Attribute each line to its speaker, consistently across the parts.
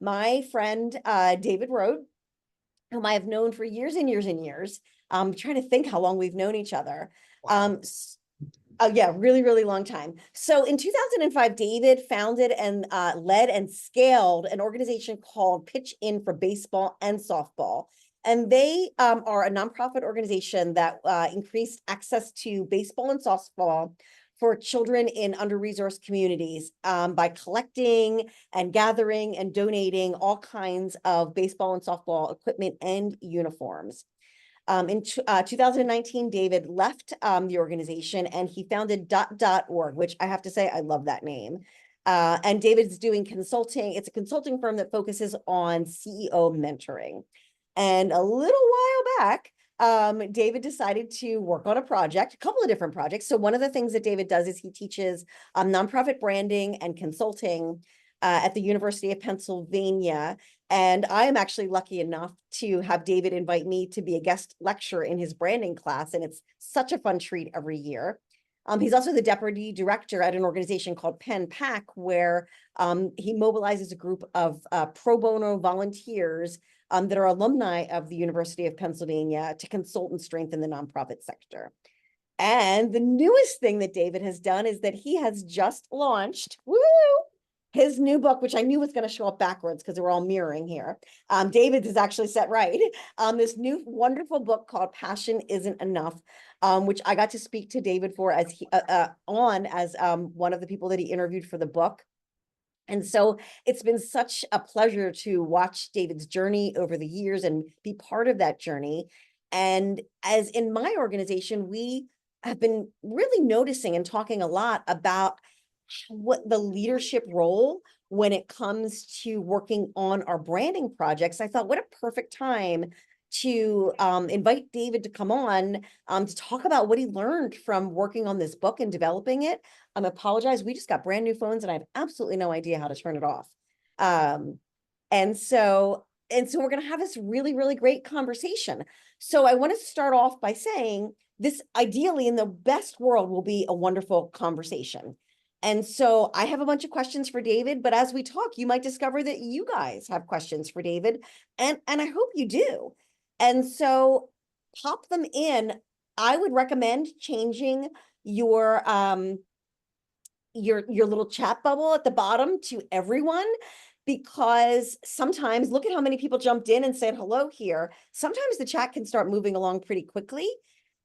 Speaker 1: my friend David Rode, whom I have known for years and years and years. I'm trying to think how long we've known each other.
Speaker 2: Wow.
Speaker 1: Oh yeah, really, really long time. So in 2005, David founded and led and scaled an organization called Pitch In for Baseball and Softball. And they are a nonprofit organization that increased access to baseball and softball for children in under-resourced communities by collecting and gathering and donating all kinds of baseball and softball equipment and uniforms. In 2019, David left the organization and he founded .org, which I have to say, I love that name. And David's doing consulting. It's a consulting firm that focuses on CEO mentoring. And a little while back, David decided to work on a project, a couple of different projects. So one of the things that David does is he teaches nonprofit branding and consulting at the University of Pennsylvania. And I am actually lucky enough to have David invite me to be a guest lecturer in his branding class. And it's such a fun treat every year. He's also the deputy director at an organization called Pen Pack, where he mobilizes a group of pro bono volunteers that are alumni of the University of Pennsylvania to consult and strengthen the nonprofit sector. And the newest thing that David has done is that he has just launched, woo, his new book, which I knew was going to show up backwards because we're all mirroring here. David's is actually set right. This new wonderful book called Passion Isn't Enough, which I got to speak to David for as one of the people that he interviewed for the book. And so it's been such a pleasure to watch David's journey over the years and be part of that journey. And as in my organization, we have been really noticing and talking a lot about what the leadership role when it comes to working on our branding projects. I thought, what a perfect time to invite David to come on to talk about what he learned from working on this book and developing it. I apologize, we just got brand new phones and I have absolutely no idea how to turn it off. And so we're going to have this really, really great conversation. So I want to start off by saying this ideally in the best world will be a wonderful conversation. And so I have a bunch of questions for David, but as we talk, you might discover that you guys have questions for David, and I hope you do. And so pop them in. I would recommend changing your little chat bubble at the bottom to everyone, because sometimes look at how many people jumped in and said hello here. Sometimes the chat can start moving along pretty quickly.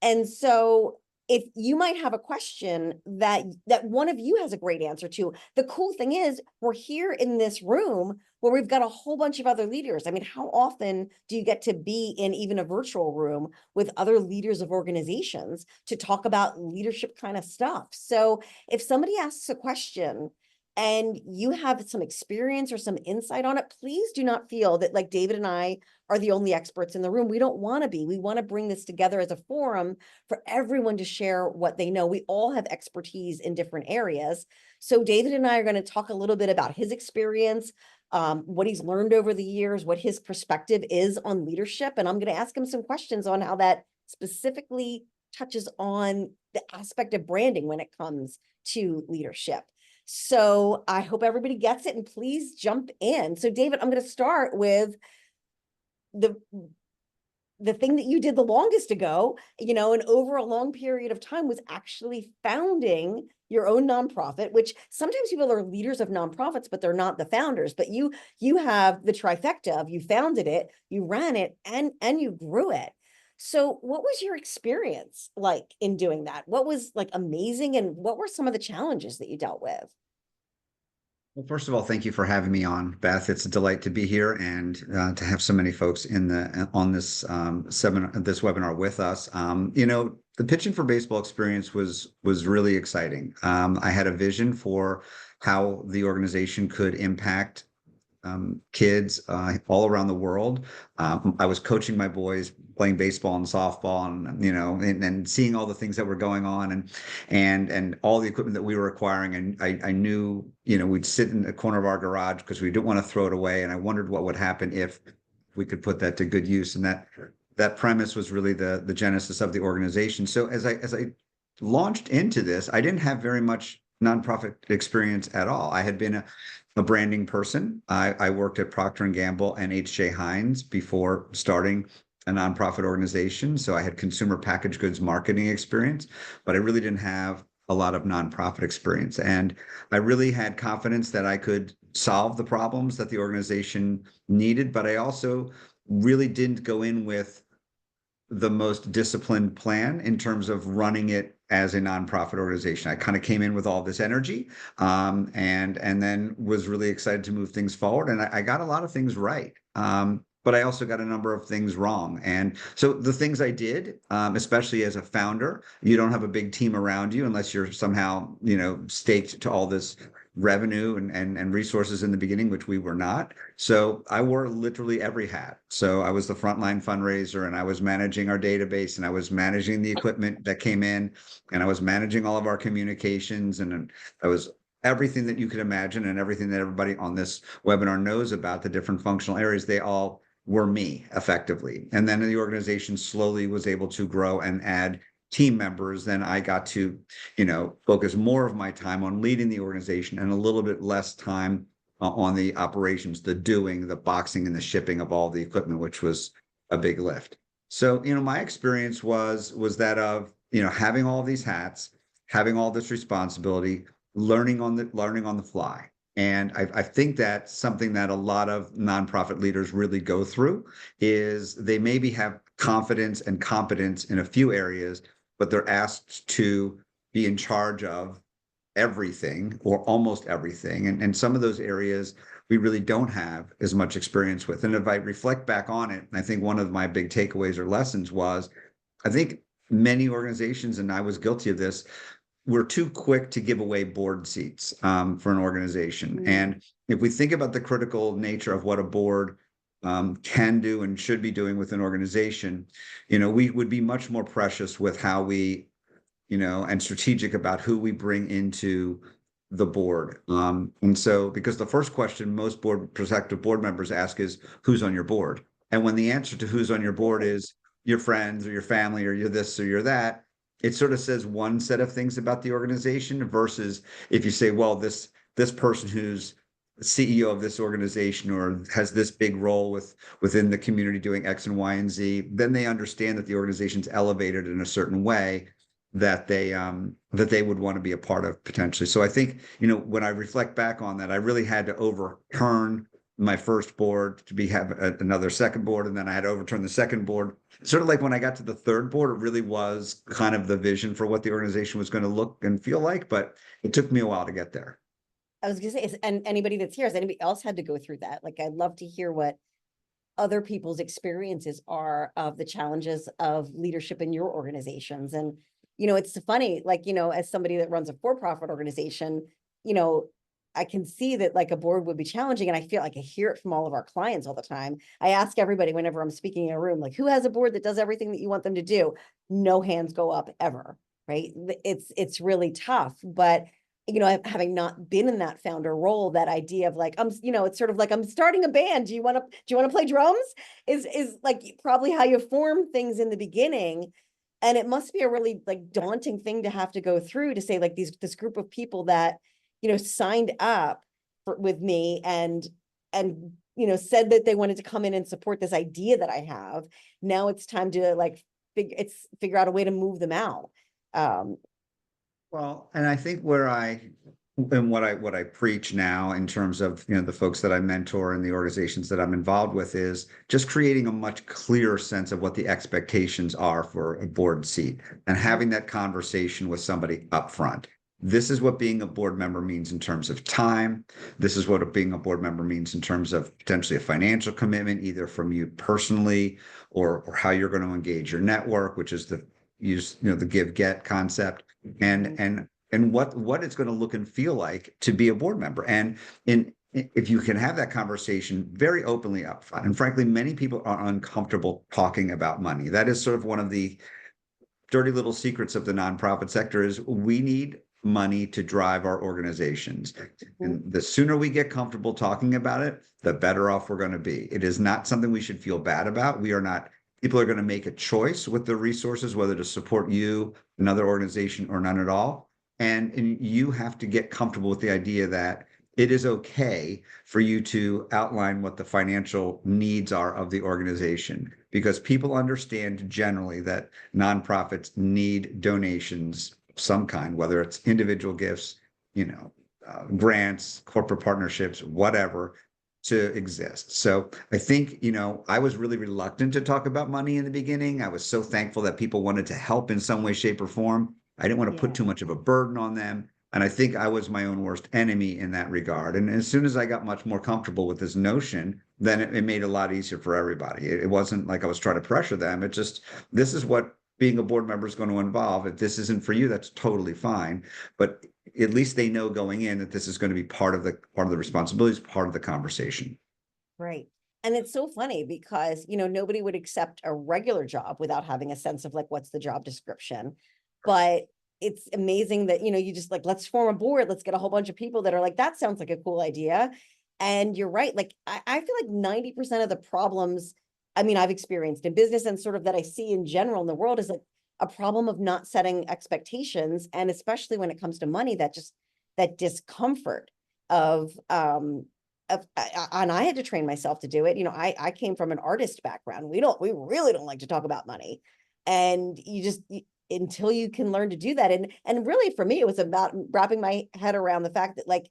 Speaker 1: And so if you might have a question that one of you has a great answer to, the cool thing is we're here in this room where we've got a whole bunch of other leaders. I mean, how often do you get to be in even a virtual room with other leaders of organizations to talk about leadership kind of stuff? So if somebody asks a question and you have some experience or some insight on it, please do not feel that like David and I are the only experts in the room. We don't want to be. We want to bring this together as a forum for everyone to share what they know. We all have expertise in different areas. So David and I are going to talk a little bit about his experience, what he's learned over the years, what his perspective is on leadership. And I'm going to ask him some questions on how that specifically touches on the aspect of branding when it comes to leadership. So I hope everybody gets it and please jump in. So David, I'm going to start with the thing that you did the longest ago, and over a long period of time was actually founding your own nonprofit, which sometimes people are leaders of nonprofits, but they're not the founders. But you have the trifecta of you founded it, you ran it, and you grew it. So what was your experience like in doing that? What was like amazing, and what were some of the challenges that you dealt with?
Speaker 2: Well, first of all, thank you for having me on, Beth. It's a delight to be here and to have so many folks on this seminar, this webinar with us. The Pitching for Baseball experience was really exciting. I had a vision for how the organization could impact kids all around the world. I was coaching my boys playing baseball and softball, and seeing all the things that were going on, and all the equipment that we were acquiring. And I knew, we'd sit in the corner of our garage because we didn't want to throw it away. And I wondered what would happen if we could put that to good use. And that premise was really the genesis of the organization. So as I launched into this, I didn't have very much nonprofit experience at all. I had been a branding person. I worked at Procter and Gamble and H.J. Heinz before starting a nonprofit organization. So I had consumer packaged goods marketing experience, but I really didn't have a lot of nonprofit experience. And I really had confidence that I could solve the problems that the organization needed, but I also really didn't go in with the most disciplined plan in terms of running it as a nonprofit organization. I kind of came in with all this energy, and then was really excited to move things forward. And I got a lot of things right. But I also got a number of things wrong. And so the things I did, especially as a founder, you don't have a big team around you unless you're somehow, staked to all this revenue and resources in the beginning, which we were not. So I wore literally every hat. So I was the frontline fundraiser, and I was managing our database, and I was managing the equipment that came in, and I was managing all of our communications, and I was everything that you could imagine, and everything that everybody on this webinar knows about the different functional areas. They all were me effectively. And then the organization slowly was able to grow and add team members. Then I got to, focus more of my time on leading the organization and a little bit less time on the operations, the doing, the boxing and the shipping of all the equipment, which was a big lift. So, my experience was that of, having all these hats, having all this responsibility, learning on the fly. And I think that's something that a lot of nonprofit leaders really go through, is they maybe have confidence and competence in a few areas, but they're asked to be in charge of everything or almost everything. And some of those areas we really don't have as much experience with. And if I reflect back on it, I think one of my big takeaways or lessons was, I think many organizations, and I was guilty of this, we're too quick to give away board seats for an organization. And if we think about the critical nature of what a board can do and should be doing with an organization, we would be much more precious with how we, and strategic about who we bring into the board. And so, because the first question most prospective board members ask is, who's on your board? And when the answer to who's on your board is your friends or your family or you're this or you're that, it sort of says one set of things about the organization, versus if you say, well, this person who's CEO of this organization or has this big role within the community doing X and Y and Z, then they understand that the organization's elevated in a certain way that they would want to be a part of potentially. So I think, when I reflect back on that, I really had to overturn my first board to have another second board, and then I had to overturn the second board. Sort of like when I got to the third board, it really was kind of the vision for what the organization was going to look and feel like, but it took me a while to get there.
Speaker 1: I was gonna say, and anybody that's here, has anybody else had to go through that? Like, I'd love to hear what other people's experiences are of the challenges of leadership in your organizations. And, it's funny, like, as somebody that runs a for-profit organization, I can see that like a board would be challenging. And I feel like I hear it from all of our clients all the time. I ask everybody whenever I'm speaking in a room, like, who has a board that does everything that you want them to do? No hands go up ever, right? It's really tough. But having not been in that founder role, that idea of like, it's sort of like, I'm starting a band. Do you want to play drums? Is like probably how you form things in the beginning. And it must be a really like daunting thing to have to go through, to say like this group of people that, signed up with me and said that they wanted to come in and support this idea that I have. Now it's time to like figure out a way to move them out.
Speaker 2: Well, and I think what I preach now in terms of, the folks that I mentor and the organizations that I'm involved with, is just creating a much clearer sense of what the expectations are for a board seat and having that conversation with somebody up front. This is what being a board member means in terms of time. This is what being a board member means in terms of potentially a financial commitment, either from you personally or how you're going to engage your network, which is the give-get concept, and what it's going to look and feel like to be a board member. And if you can have that conversation very openly up front, and frankly, many people are uncomfortable talking about money. That is sort of one of the dirty little secrets of the nonprofit sector, is we need money to drive our organizations. And the sooner we get comfortable talking about it, the better off we're going to be. It is not something we should feel bad about. People are going to make a choice with the resources, whether to support you, another organization, or none at all. And you have to get comfortable with the idea that it is okay for you to outline what the financial needs are of the organization, because people understand generally that nonprofits need donations of some kind, whether it's individual gifts, grants, corporate partnerships, whatever, to exist. So I think, I was really reluctant to talk about money in the beginning. I was so thankful that people wanted to help in some way, shape, or form. I didn't want to put
Speaker 1: Yeah.
Speaker 2: too much of a burden on them. And I think I was my own worst enemy in that regard. And as soon as I got much more comfortable with this notion, then it made it a lot easier for everybody. It wasn't like I was trying to pressure them. It just, this is what being a board member is going to involve. If this isn't for you, that's totally fine. But at least they know going in that this is going to be part of the responsibilities, part of the conversation.
Speaker 1: Right. And it's so funny because, nobody would accept a regular job without having a sense of like, what's the job description? But it's amazing that, you just like, let's form a board, let's get a whole bunch of people that are like, that sounds like a cool idea. And you're right. Like, I feel like 90% of the problems, I mean, I've experienced in business and sort of that I see in general in the world is like a problem of not setting expectations. And especially when it comes to money, that discomfort of, and I had to train myself to do it. I came from an artist background. We really don't like to talk about money. And until you can learn to do that. And really for me, it was about wrapping my head around the fact that like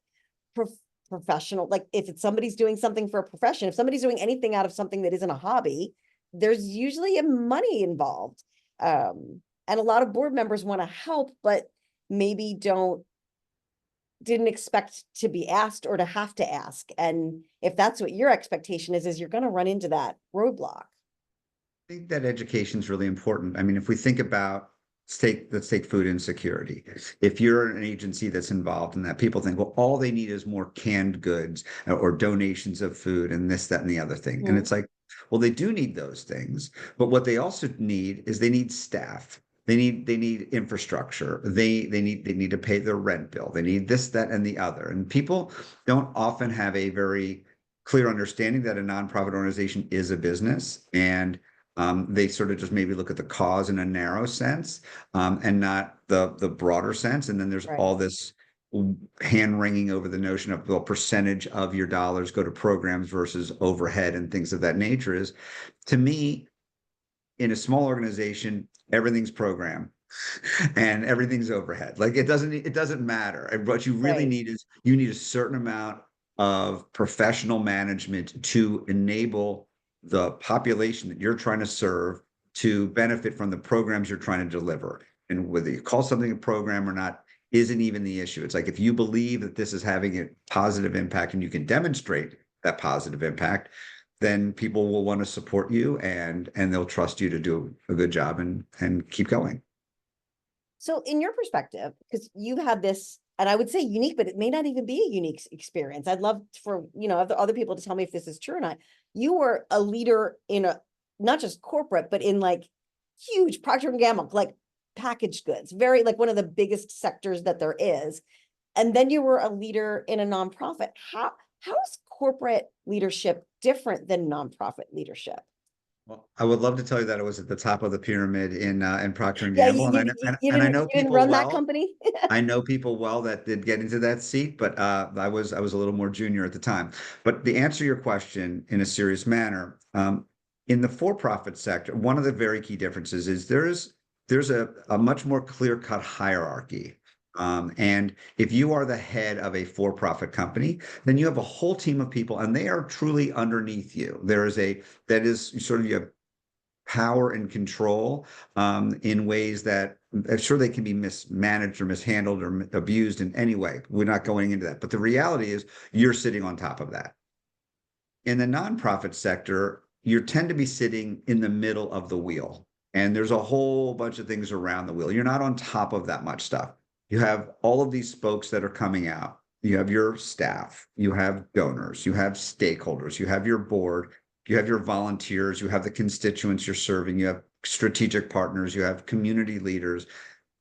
Speaker 1: prof professional, like if it's somebody's doing something for a profession, if somebody's doing anything out of something that isn't a hobby, there's usually a money involved. And a lot of board members want to help, but maybe didn't expect to be asked or to have to ask. And if that's what your expectation is you're going to run into that roadblock.
Speaker 2: I think that education is really important. I mean, if we think about let's take food insecurity. If you're an agency that's involved in that, people think, well, all they need is more canned goods or donations of food and this, that, and the other thing. And
Speaker 1: Mhm.
Speaker 2: it's like, well, they do need those things, but what they also need is they need staff. They need infrastructure. They need to pay their rent bill. They need this, that, and the other. And people don't often have a very clear understanding that a nonprofit organization is a business, and they sort of just maybe look at the cause in a narrow sense, and not the broader sense. And then there's
Speaker 1: Right.
Speaker 2: all this hand wringing over the notion of, well, percentage of your dollars go to programs versus overhead and things of that nature. Is, to me, in a small organization, everything's program and everything's overhead. Like it doesn't matter. And what you really
Speaker 1: Right.
Speaker 2: need is you need a certain amount of professional management to enable the population that you're trying to serve to benefit from the programs you're trying to deliver. And whether you call something a program or not isn't even the issue. It's like, if you believe that this is having a positive impact and you can demonstrate that positive impact, then people will want to support you, and they'll trust you to do a good job and keep going.
Speaker 1: So in your perspective, because you've had this, and I would say unique, but it may not even be a unique experience. I'd love for, other people to tell me if this is true or not. You were a leader in not just corporate, but in like huge Procter and Gamble, like packaged goods, very like one of the biggest sectors that there is. And then you were a leader in a nonprofit. How is corporate leadership different than nonprofit leadership?
Speaker 2: Well, I would love to tell you that it was at the top of the pyramid in Procter and
Speaker 1: Yeah,
Speaker 2: Gamble, and I know, and I know
Speaker 1: you didn't
Speaker 2: people
Speaker 1: run that
Speaker 2: well.
Speaker 1: company?
Speaker 2: I know people well that did get into that seat, but I was a little more junior at the time. But to answer your question in a serious manner, in the for-profit sector, one of the very key differences is there's a much more clear-cut hierarchy. And if you are the head of a for-profit company, then you have a whole team of people, and they are truly underneath you. That is sort of, you have power and control, in ways that I'm sure they can be mismanaged or mishandled or abused in any way. We're not going into that. But the reality is you're sitting on top of that. In the nonprofit sector, you tend to be sitting in the middle of the wheel. And there's a whole bunch of things around the wheel. You're not on top of that much stuff. You have all of these spokes that are coming out. You have your staff, you have donors, you have stakeholders, you have your board, you have your volunteers, you have the constituents you're serving, you have strategic partners, you have community leaders.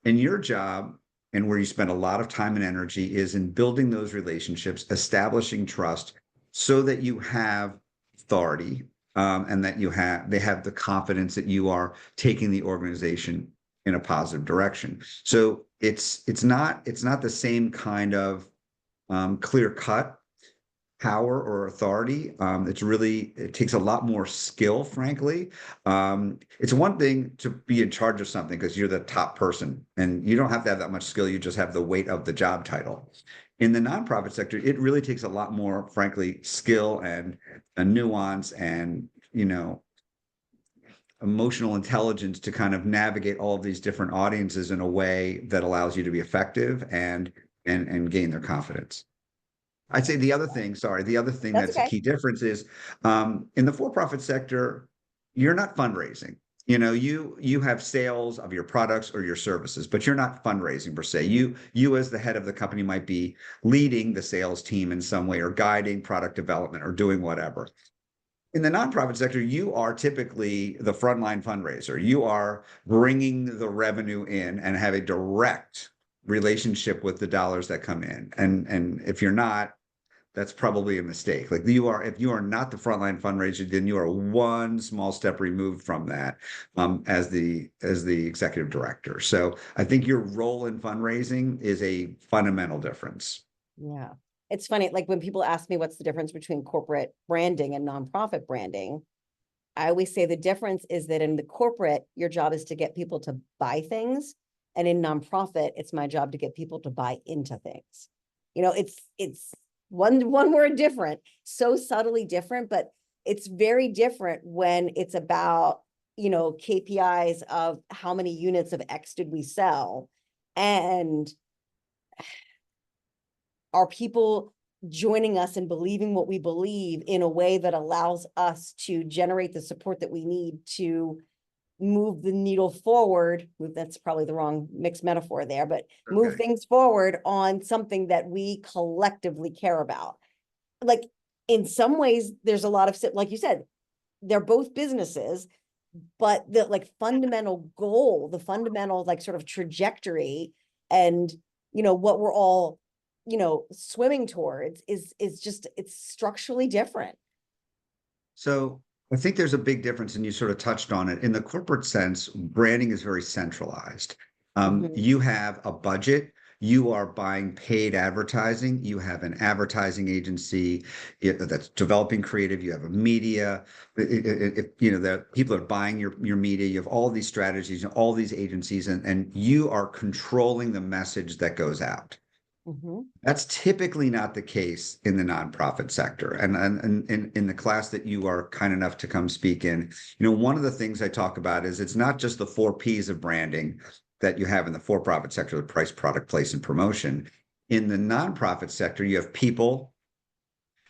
Speaker 2: And your job, and where you spend a lot of time and energy, is in building those relationships, establishing trust, so that you have authority, and that they have the confidence that you are taking the organization in a positive direction. So it's not the same kind of clear cut power or authority. It takes a lot more skill, frankly. It's one thing to be in charge of something because you're the top person and you don't have to have that much skill. You just have the weight of the job title. In the nonprofit sector, it really takes a lot more, frankly, skill and a nuance and, emotional intelligence to kind of navigate all of these different audiences in a way that allows you to be effective and gain their confidence. I'd say the other thing, sorry, the other thing
Speaker 1: That's
Speaker 2: that's a
Speaker 1: okay.
Speaker 2: key difference is in the for-profit sector, you're not fundraising. You have sales of your products or your services, but you're not fundraising per se. You as the head of the company might be leading the sales team in some way or guiding product development or doing whatever. In the nonprofit sector, you are typically the frontline fundraiser. You are bringing the revenue in and have a direct relationship with the dollars that come in. And if you're not, that's probably a mistake. Like if you are not the frontline fundraiser, then you are one small step removed from that as the executive director. So I think your role in fundraising is a fundamental difference.
Speaker 1: Yeah. It's funny, like when people ask me what's the difference between corporate branding and nonprofit branding, I always say the difference is that in the corporate, your job is to get people to buy things. And in nonprofit, it's my job to get people to buy into things. It's one word different, so subtly different, but it's very different when it's about, KPIs of how many units of X did we sell. And are people joining us and believing what we believe in a way that allows us to generate the support that we need to move the needle forward? That's probably the wrong mixed metaphor there, but move
Speaker 2: Okay.
Speaker 1: things forward on something that we collectively care about. Like in some ways, there's a lot of, like you said, they're both businesses, but the like fundamental goal, the fundamental like sort of trajectory and, what we're all, swimming towards is just, it's structurally different.
Speaker 2: So I think there's a big difference, and you sort of touched on it. In the corporate sense, branding is very centralized.
Speaker 1: Mhm.
Speaker 2: You have a budget. You are buying paid advertising. You have an advertising agency that's developing creative. You have a media. If the people are buying your media, you have all these strategies, all these agencies, and you are controlling the message that goes out.
Speaker 1: Mhm.
Speaker 2: That's typically not the case in the nonprofit sector. And in the class that you are kind enough to come speak in, one of the things I talk about is it's not just the 4 Ps of branding that you have in the for-profit sector, the price, product, place, and promotion. In the nonprofit sector, you have people,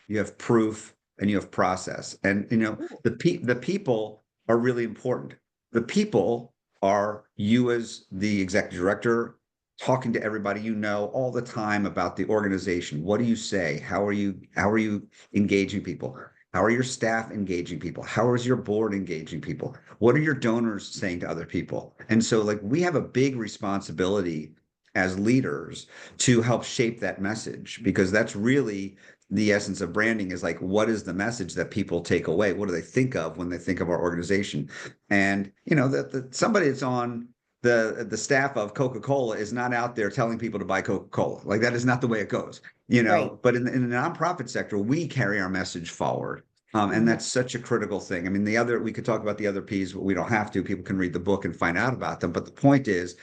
Speaker 2: you have proof, and you have process. And
Speaker 1: Ooh.
Speaker 2: the people are really important. The people are you as the executive director talking to everybody all the time about the organization. What do you say? How are you engaging people? How are your staff engaging people? How is your board engaging people? What are your donors saying to other people? And so like we have a big responsibility as leaders to help shape that message, because that's really the essence of branding. Is like, what is the message that people take away? What do they think of when they think of our organization? And that somebody that's on the staff of Coca-Cola is not out there telling people to buy Coca-Cola. Like that is not the way it goes.
Speaker 1: Right.
Speaker 2: But in the nonprofit sector, we carry our message forward. And
Speaker 1: Mhm.
Speaker 2: that's such a critical thing. I mean, we could talk about the other P's, but we don't have to. People can read the book and find out about them. But the point is,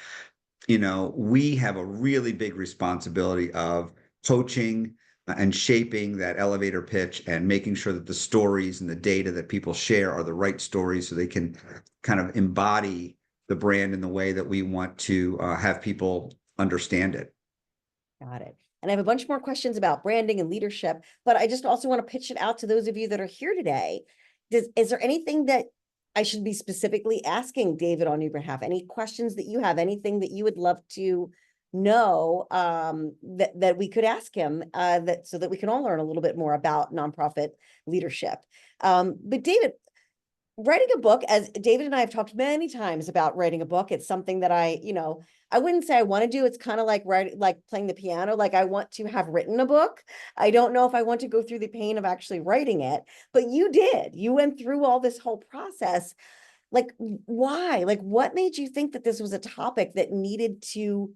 Speaker 2: we have a really big responsibility of coaching and shaping that elevator pitch and making sure that the stories and the data that people share are the right stories so they can kind of embody the brand in the way that we want to have people understand it.
Speaker 1: Got it. And I have a bunch more questions about branding and leadership, but I just also want to pitch it out to those of you that are here today. Is there anything that I should be specifically asking David on your behalf? Any questions that you have, anything that you would love to know that we could ask him that so that we can all learn a little bit more about nonprofit leadership. But David, writing a book, as David and I have talked many times about writing a book, it's something that I wouldn't say I want to do. It's kind of like like playing the piano. Like I want to have written a book. I don't know if I want to go through the pain of actually writing it, but you did. You went through all this whole process. Like why? Like what made you think that this was a topic that needed to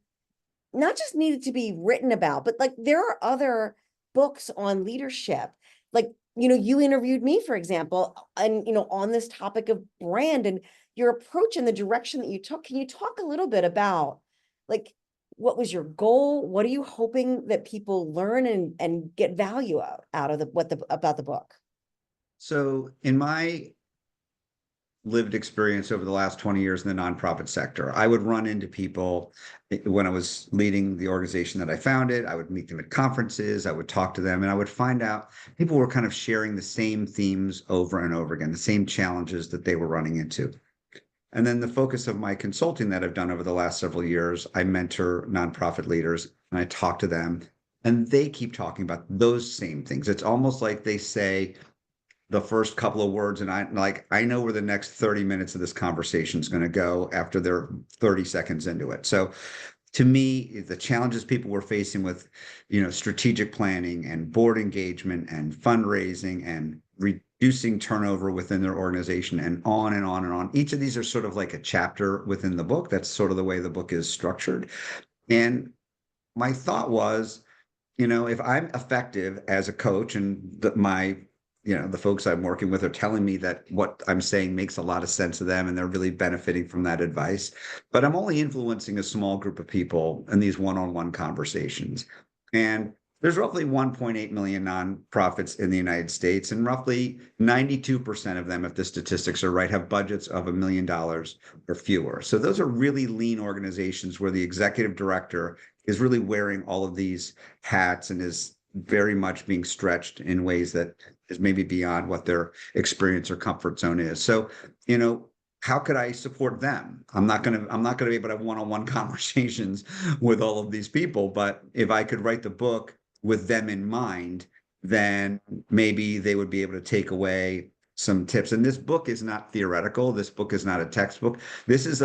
Speaker 1: not just needed to be written about, but like there are other books on leadership. Like, you interviewed me, for example, and on this topic of brand and your approach and the direction that you took. Can you talk a little bit about like what was your goal? What are you hoping that people learn and get value out of about the book?
Speaker 2: So in my lived experience over the last 20 years in the nonprofit sector, I would run into people when I was leading the organization that I founded. I would meet them at conferences, I would talk to them, and I would find out people were kind of sharing the same themes over and over again, the same challenges that they were running into. And then the focus of my consulting that I've done over the last several years, I mentor nonprofit leaders and I talk to them, and they keep talking about those same things. It's almost like they say the first couple of words, and I know where the next 30 minutes of this conversation is going to go after they're 30 seconds into it. So to me, the challenges people were facing with, strategic planning and board engagement and fundraising and reducing turnover within their organization and on and on and on. Each of these are sort of like a chapter within the book. That's sort of the way the book is structured. And my thought was, if I'm effective as a coach and the folks I'm working with are telling me that what I'm saying makes a lot of sense to them and they're really benefiting from that advice, but I'm only influencing a small group of people in these one-on-one conversations. And there's roughly 1.8 million nonprofits in the United States, and roughly 92% of them, if the statistics are right, have budgets of $1 million or fewer. So those are really lean organizations where the executive director is really wearing all of these hats and is very much being stretched in ways that is maybe beyond what their experience or comfort zone is. So, how could I support them? I'm not going to be able to have one-on-one conversations with all of these people, but if I could write the book with them in mind, then maybe they would be able to take away some tips. And this book is not theoretical. This book is not a textbook. This is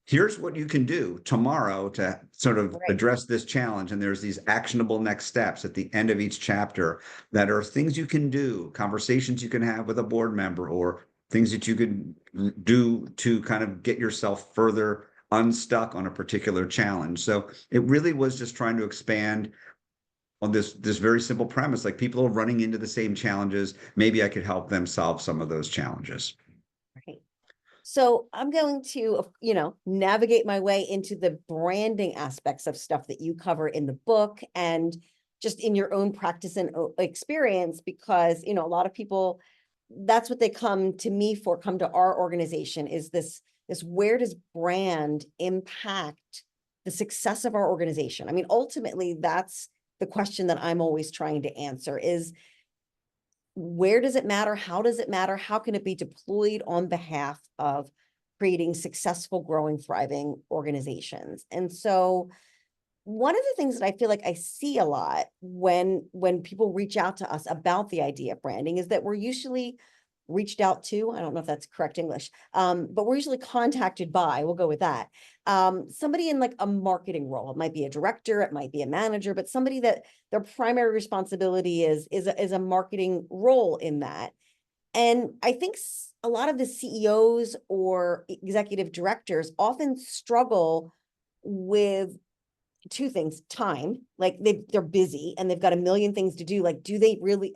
Speaker 2: here's what you can do tomorrow to sort of address this challenge. And there's these actionable next steps at the end of each chapter that are things you can do, conversations you can have with a board member, or things that you could do to kind of get yourself further unstuck on a particular challenge. So it really was just trying to expand on this very simple premise, like people are running into the same challenges. Maybe I could help them solve some of those challenges.
Speaker 1: Right. So I'm going to, navigate my way into the branding aspects of stuff that you cover in the book and just in your own practice and experience, because, a lot of people, that's what they come to me for, come to our organization, is this where does brand impact the success of our organization? I mean, ultimately, that's the question that I'm always trying to answer is, where does it matter? How does it matter? How can it be deployed on behalf of creating successful, growing, thriving organizations? And so one of the things that I feel like I see a lot when people reach out to us about the idea of branding is that we're usually reached out to, I don't know if that's correct English, but we're usually contacted by, we'll go with that, somebody in like a marketing role. It might be a director, it might be a manager, but somebody that their primary responsibility is a marketing role in that. And I think a lot of the CEOs or executive directors often struggle with two things: time, like they're busy and they've got a million things to do. Like,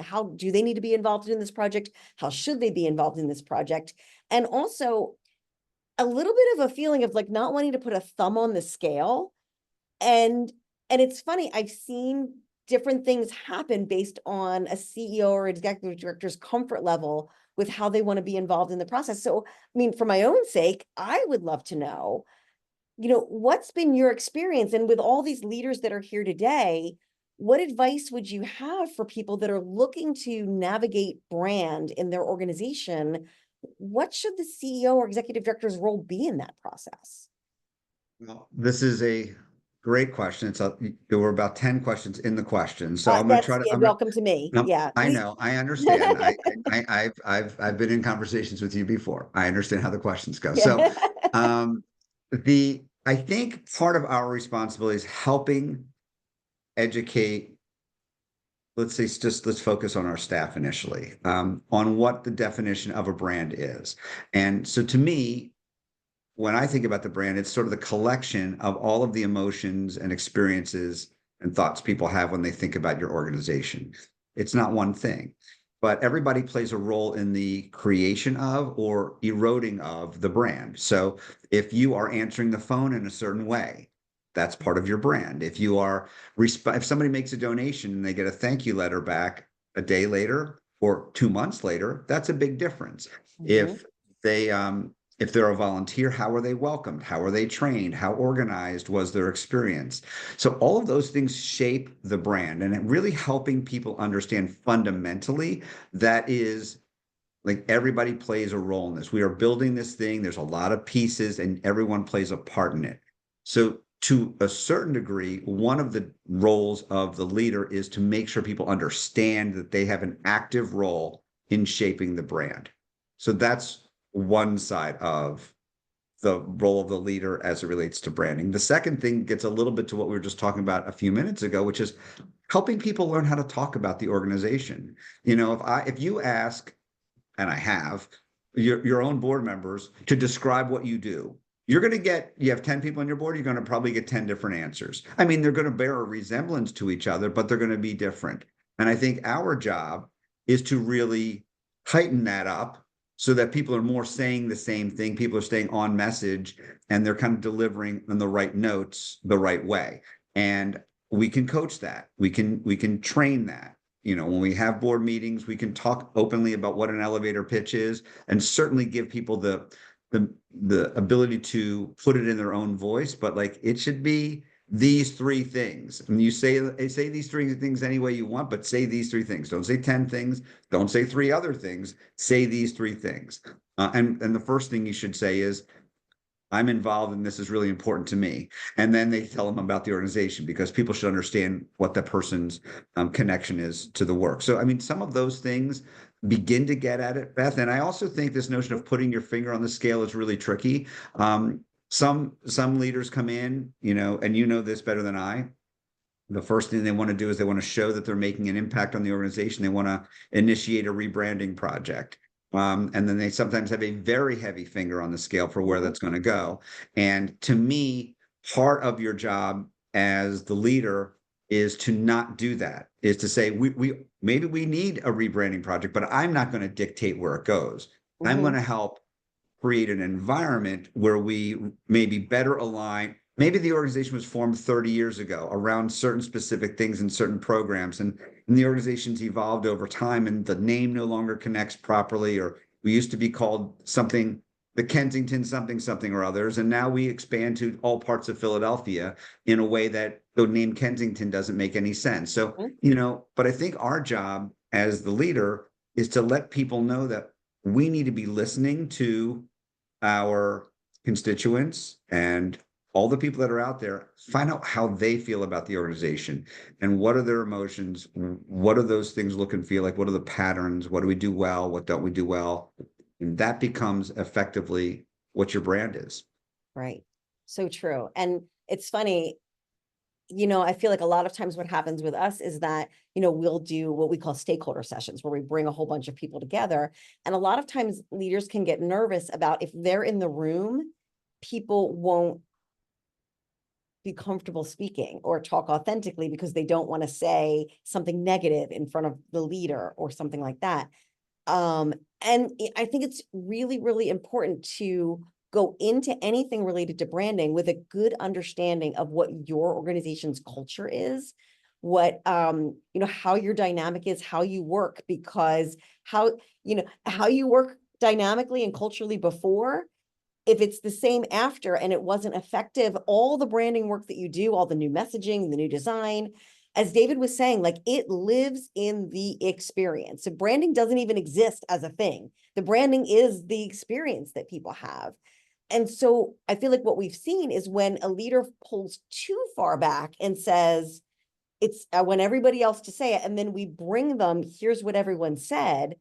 Speaker 1: how do they need to be involved in this project? How should they be involved in this project? And also a little bit of a feeling of like not wanting to put a thumb on the scale. And it's funny, I've seen different things happen based on a CEO or executive director's comfort level with how they want to be involved in the process. So, I mean, for my own sake, I would love to know, what's been your experience? And with all these leaders that are here today, what advice would you have for people that are looking to navigate brand in their organization? What should the CEO or executive director's role be in that process?
Speaker 2: Well, this is a great question. There were about 10 questions in the question. So I'm going to try to,
Speaker 1: welcome to me. Yeah.
Speaker 2: I know, I understand. I've been in conversations with you before. I understand how the questions go. So, I think part of our responsibility is helping educate. Let's focus on our staff initially, on what the definition of a brand is. And so to me, when I think about the brand, it's sort of the collection of all of the emotions and experiences and thoughts people have when they think about your organization. It's not one thing, but everybody plays a role in the creation of or eroding of the brand. So if you are answering the phone in a certain way, that's part of your brand. If you are, if somebody makes a donation and they get a thank you letter back a day later or 2 months later, that's a big difference.
Speaker 1: Mhm.
Speaker 2: If they're a volunteer, how are they welcomed? How are they trained? How organized was their experience? So all of those things shape the brand, and it really helping people understand fundamentally that is like everybody plays a role in this. We are building this thing. There's a lot of pieces and everyone plays a part in it. So to a certain degree, one of the roles of the leader is to make sure people understand that they have an active role in shaping the brand. So that's one side of the role of the leader as it relates to branding. The second thing gets a little bit to what we were just talking about a few minutes ago, which is helping people learn how to talk about the organization. If you ask, and I have, your own board members to describe what you do, you have 10 people on your board, you're going to probably get 10 different answers. I mean, they're going to bear a resemblance to each other, but they're going to be different. And I think our job is to really heighten that up so that people are more saying the same thing. People are staying on message and they're kind of delivering on the right notes the right way. And we can coach that. We can train that. When we have board meetings, we can talk openly about what an elevator pitch is and certainly give people the ability to put it in their own voice, but like it should be these three things. And you say these three things any way you want, but say these three things. Don't say 10 things. Don't say three other things. Say these three things. And the first thing you should say is, I'm involved and this is really important to me. And then they tell them about the organization because people should understand what the person's connection is to the work. So, I mean, some of those things begin to get at it, Beth. And I also think this notion of putting your finger on the scale is really tricky. Some leaders come in, and you know this better than I. The first thing they want to do is they want to show that they're making an impact on the organization. They want to initiate a rebranding project. And then they sometimes have a very heavy finger on the scale for where that's going to go. And to me, part of your job as the leader is to not do that, is to say, we maybe we need a rebranding project, but I'm not going to dictate where it goes. I'm going
Speaker 1: Mhm.
Speaker 2: to help create an environment where we maybe better align. Maybe the organization was formed 30 years ago around certain specific things and certain programs, and the organization's evolved over time, and the name no longer connects properly, or we used to be called something, the Kensington something, something or others, and now we expand to all parts of Philadelphia in a way that the name Kensington doesn't make any sense. So,
Speaker 1: Mhm.
Speaker 2: but I think our job as the leader is to let people know that we need to be listening to our constituents and all the people that are out there, find out how they feel about the organization and what are their emotions, what are those things look and feel like, what are the patterns, what do we do well, what don't we do well, and that becomes effectively what your brand is.
Speaker 1: Right. So true. And it's funny, I feel like a lot of times what happens with us is that, we'll do what we call stakeholder sessions where we bring a whole bunch of people together. And a lot of times leaders can get nervous about if they're in the room, people won't be comfortable speaking or talk authentically because they don't want to say something negative in front of the leader or something like that. Um, and I think it's really, really important to go into anything related to branding with a good understanding of what your organization's culture is, what how your dynamic is, how you work, because how you work dynamically and culturally before, if it's the same after and it wasn't effective, all the branding work that you do, all the new messaging, the new design, as David was saying, like it lives in the experience. So branding doesn't even exist as a thing. The branding is the experience that people have. And so I feel like what we've seen is when a leader pulls too far back and says, it's I want everybody else to say it, and then we bring them, here's what everyone said.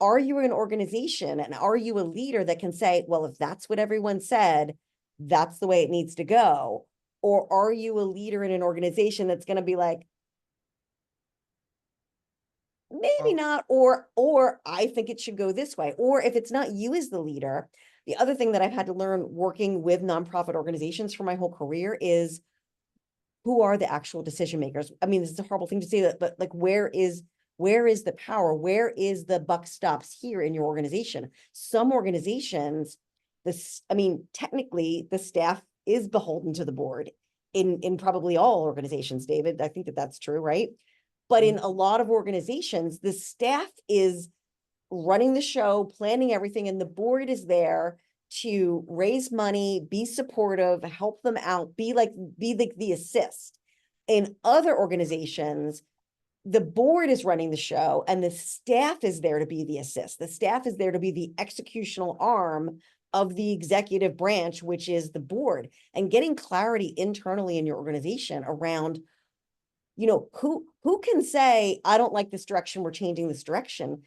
Speaker 1: Are you an organization and are you a leader that can say, well, if that's what everyone said, that's the way it needs to go? Or are you a leader in an organization that's going to be like, maybe
Speaker 2: Well,
Speaker 1: not, or I think it should go this way. Or if it's not you as the leader, the other thing that I've had to learn working with nonprofit organizations for my whole career is who are the actual decision makers? I mean, this is a horrible thing to say that, but like, where is the power? Where is the buck stops here in your organization? Some organizations, I mean, technically the staff is beholden to the board in probably all organizations, David. I think that that's true, right? But in a lot of organizations, the staff is running the show, planning everything, and the board is there to raise money, be supportive, help them out, be like the assist. In other organizations, the board is running the show and the staff is there to be the assist. The staff is there to be the executional arm of the executive branch, which is the board. And getting clarity internally in your organization around, who can say, I don't like this direction, we're changing this direction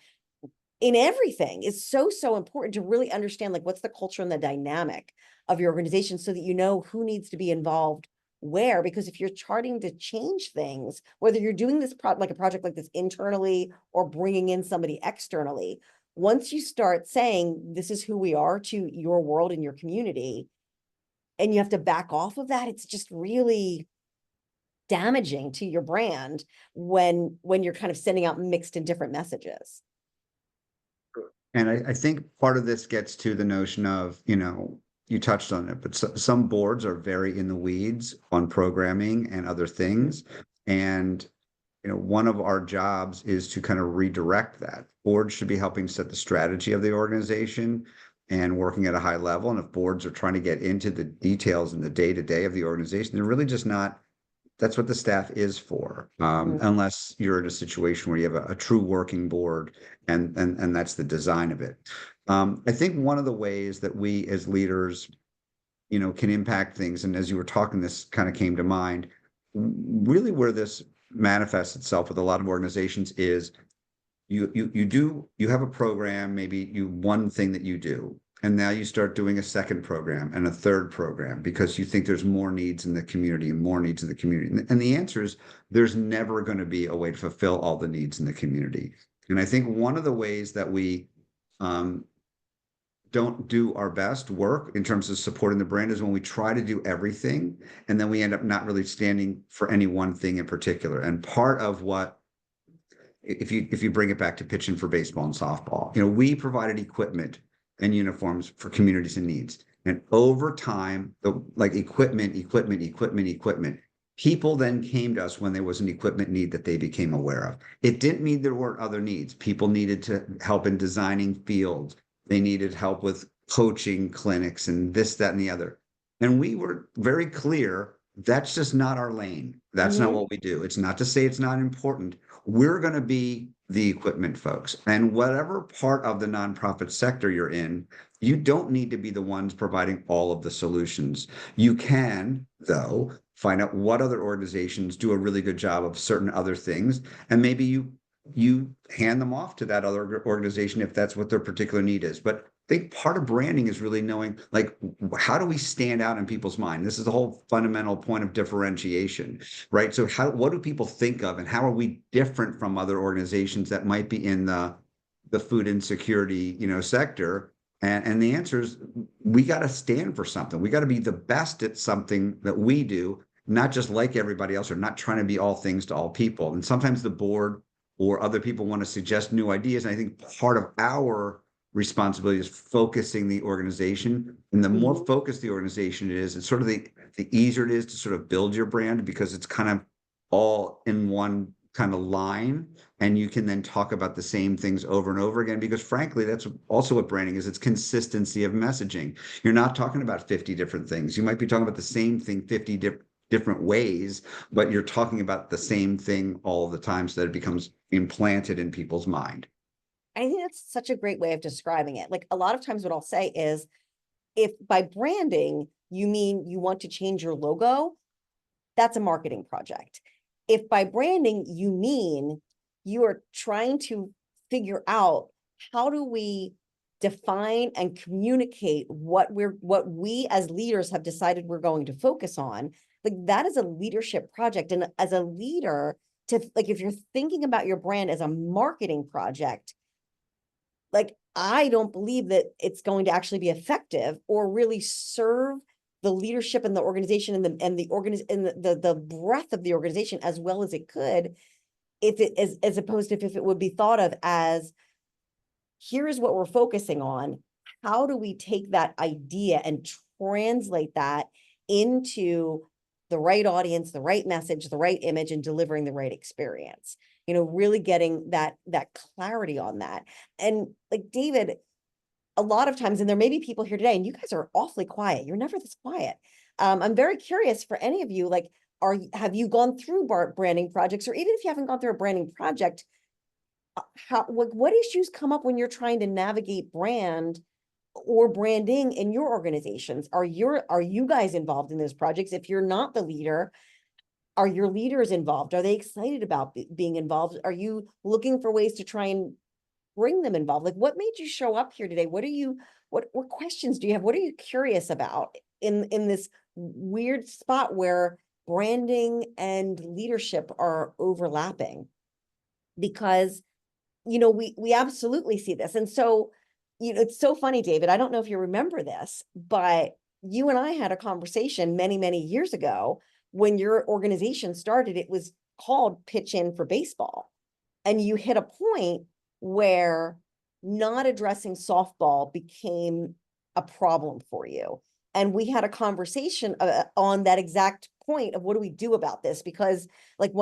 Speaker 1: in everything is so important to really understand, like, what's the culture and the dynamic of your organization so that you know who needs to be involved where. Because if you're charting to change things, whether you're doing this like a project like this internally or bringing in somebody externally, once you start saying this is who we are to your world and your community, and you have to back off of that, it's just really damaging to your brand when you're kind of sending out mixed and different messages.
Speaker 2: and I think part of this gets to the notion of, you touched on it, but some boards are very in the weeds on programming and other things. And, one of our jobs is to kind of redirect that. Boards should be helping set the strategy of the organization and working at a high level. And if boards are trying to get into the details and the day-to-day of the organization, they're really just not. That's what the staff is for, unless you're in a situation where you have a true working board, and that's the design of it. I think one of the ways that we as leaders, can impact things, and as you were talking, this kind of came to mind, really where this manifests itself with a lot of organizations is you have a program, maybe one thing that you do, and now you start doing a second program and a third program because you think there's more needs in the community and more needs in the community. And the answer is there's never going to be a way to fulfill all the needs in the community. And I think one of the ways that we don't do our best work in terms of supporting the brand is when we try to do everything and then we end up not really standing for any one thing in particular. And part of what, if you bring it back to pitching for baseball and softball, we provided equipment and uniforms for communities in needs. And over time, equipment, people then came to us when there was an equipment need that they became aware of. It didn't mean there weren't other needs. People needed to help in designing fields. They needed help with coaching clinics and this, that, and the other. And we were very clear, that's just not our lane. That's not what we do. It's not to say it's not important. We're going to be the equipment folks. And whatever part of the nonprofit sector you're in, you don't need to be the ones providing all of the solutions. You can, though, find out what other organizations do a really good job of certain other things, and maybe you hand them off to that other organization if that's what their particular need is. But I think part of branding is really knowing, like, how do we stand out in people's mind? This is the whole fundamental point of differentiation, right? So what do people think of, and how are we different from other organizations that might be in the food insecurity, sector? And the answer is we got to stand for something. We got to be the best at something that we do, not just like everybody else, or not trying to be all things to all people. And sometimes the board or other people want to suggest new ideas. And I think part of our responsibility is focusing the organization. And the more focused the organization is, it's sort of the easier it is to sort of build your brand, because it's kind of all in one kind of line, and you can then talk about the same things over and over again, because frankly, that's also what branding is. It's consistency of messaging. You're not talking about 50 different things. You might be talking about the same thing 50 different ways, but you're talking about the same thing all the time so that it becomes implanted in people's mind.
Speaker 1: I think that's such a great way of describing it. Like, a lot of times what I'll say is, if by branding, you mean you want to change your logo, that's a marketing project. If by branding, you mean you are trying to figure out how do we define and communicate what we as leaders have decided we're going to focus on, like, that is a leadership project. And as a leader, to like, if you're thinking about your brand as a marketing project, like, I don't believe that it's going to actually be effective or really serve the leadership and the organization and the breadth of the organization as well as it could, if it as opposed to if it would be thought of as, here's what we're focusing on. How do we take that idea and translate that into the right audience, the right message, the right image, and delivering the right experience? You know, really getting that clarity on that. And like David, a lot of times, and there may be people here today, and you guys are awfully quiet. You're never this quiet. I'm very curious for any of you, like, have you gone through branding projects, or even if you haven't gone through a branding project, what issues come up when you're trying to navigate brand or branding in your organizations? Are you guys involved in those projects? If you're not the leader, are your leaders involved? Are they excited about being involved? Are you looking for ways to try and bring them involved? Like, what made you show up here today? What questions do you have? What are you curious about in this weird spot where branding and leadership are overlapping? Because we absolutely see this. And so, it's so funny, David, I don't know if you remember this, but you and I had a conversation many, many years ago when your organization started. It was called Pitch In for Baseball. And you hit a point where not addressing softball became a problem for you. And we had a conversation on that exact point of what do we do about this? Because like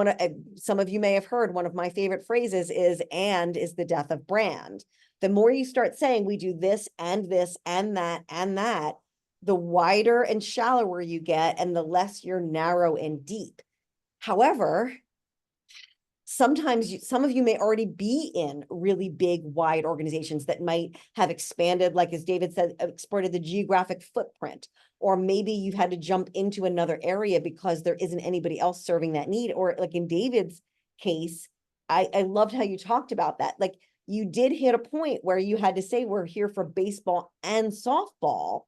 Speaker 1: some of you may have heard, one of my favorite phrases is the death of brand. The more you start saying we do this and that, the wider and shallower you get and the less you're narrow and deep. However, sometimes some of you may already be in really big, wide organizations that might have expanded, like as David said, expanded the geographic footprint, or maybe you've had to jump into another area because there isn't anybody else serving that need. Or like in David's case, I loved how you talked about that. Like, you did hit a point where you had to say, we're here for baseball and softball,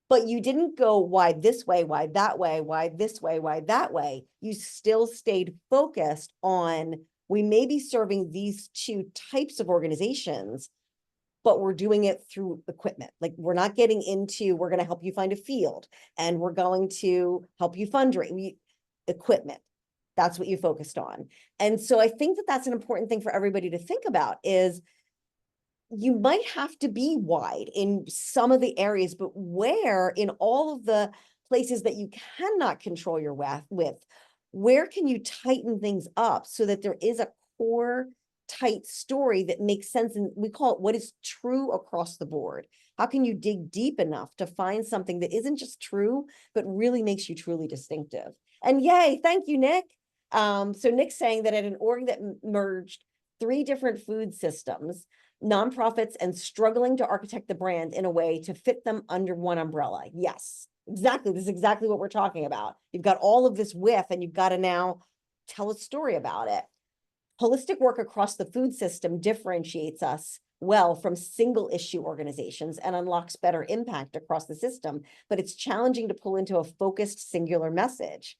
Speaker 1: but you didn't go wide this way, wide that way, wide this way, wide that way. You still stayed focused on, we may be serving these two types of organizations, but we're doing it through equipment. Like, we're not getting into, we're going to help you find a field and we're going to help you fundraise. Equipment. That's what you focused on. And so I think that that's an important thing for everybody to think about is, you might have to be wide in some of the areas, but where in all of the places that you cannot control your with, where can you tighten things up so that there is a core tight story that makes sense? And we call it what is true across the board. How can you dig deep enough to find something that isn't just true, but really makes you truly distinctive? And yay, thank you, Nick. So Nick's saying that at an org that merged 3 different food systems, nonprofits, and struggling to architect the brand in a way to fit them under one umbrella. Yes, exactly. This is exactly what we're talking about. You've got all of this and you've got to now tell a story about it. Holistic work across the food system differentiates us well from single issue organizations and unlocks better impact across the system, but it's challenging to pull into a focused singular message.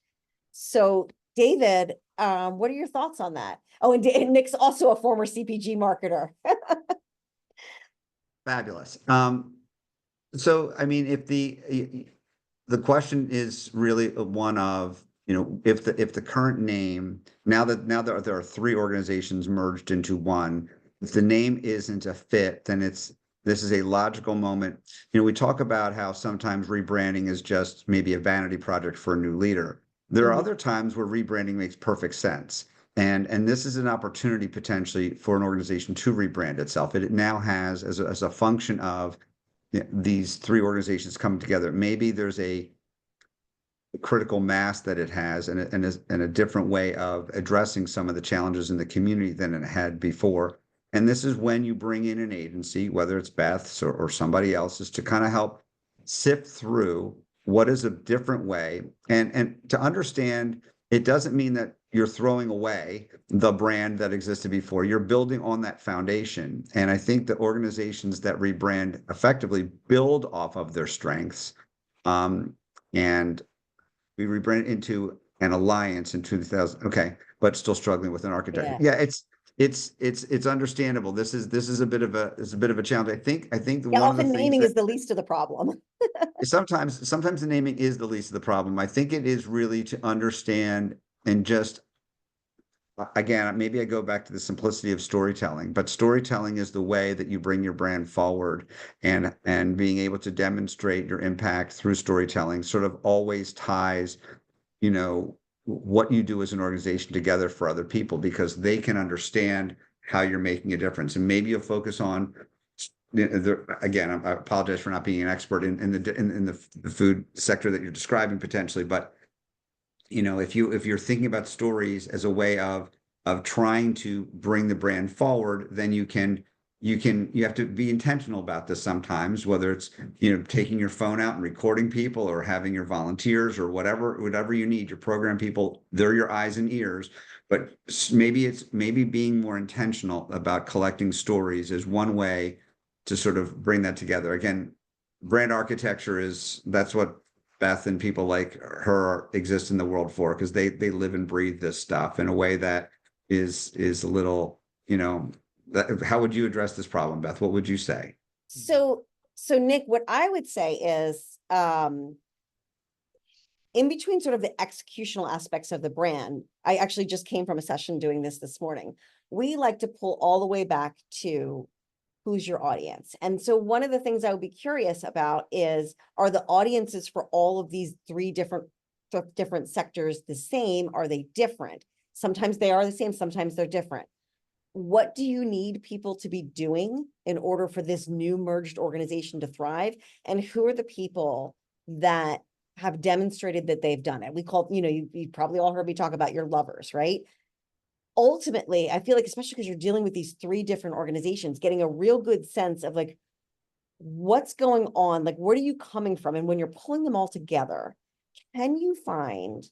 Speaker 1: So David, what are your thoughts on that? Oh, and Nick's also a former CPG marketer.
Speaker 2: Fabulous. So, I mean, if the question is really one of, if the current name, now there are 3 organizations merged into one, if the name isn't a fit, then this is a logical moment. We talk about how sometimes rebranding is just maybe a vanity project for a new leader. There are other times where rebranding makes perfect sense. And this is an opportunity potentially for an organization to rebrand itself. It now has, as a function of these 3 organizations coming together, maybe there's a critical mass that it has and a different way of addressing some of the challenges in the community than it had before. And this is when you bring in an agency, whether it's Beth's or somebody else's, to kind of help sift through what is a different way, and to understand it doesn't mean that you're throwing away the brand that existed before. You're building on that foundation. And I think the organizations that rebrand effectively build off of their strengths. And we rebrand into an alliance in 2000. Okay, but still struggling with an architecture.
Speaker 1: Yeah.
Speaker 2: Yeah, it's understandable. This is a bit of a challenge. I think
Speaker 1: Yeah,
Speaker 2: one of the
Speaker 1: often
Speaker 2: things
Speaker 1: naming
Speaker 2: that
Speaker 1: is the least of the problem.
Speaker 2: sometimes the naming is the least of the problem. I think it is really to understand and just again, maybe I go back to the simplicity of storytelling, but storytelling is the way that you bring your brand forward, and being able to demonstrate your impact through storytelling sort of always ties, what you do as an organization together for other people, because they can understand how you're making a difference. And maybe you'll focus on again, I apologize for not being an expert in the food sector that you're describing potentially, but if you're thinking about stories as a way of trying to bring the brand forward, then you have to be intentional about this sometimes, whether it's taking your phone out and recording people, or having your volunteers, or whatever you need, your program people, they're your eyes and ears. But maybe being more intentional about collecting stories is one way to sort of bring that together. Again, brand architecture that's what Beth and people like her exist in the world for, because they live and breathe this stuff in a way that is a little, how would you address this problem, Beth? What would you say?
Speaker 1: So Nick, what I would say is, in between sort of the executional aspects of the brand, I actually just came from a session doing this morning. We like to pull all the way back to who's your audience. And so one of the things I would be curious about is, are the audiences for all of these three different sectors the same? Are they different? Sometimes they are the same, sometimes they're different. What do you need people to be doing in order for this new merged organization to thrive? And who are the people that have demonstrated that they've done it? We call, you probably all heard me talk about your lovers, right? Ultimately, I feel like, especially because you're dealing with these three different organizations, getting a real good sense of like, what's going on, like, where are you coming from? And when you're pulling them all together, can you find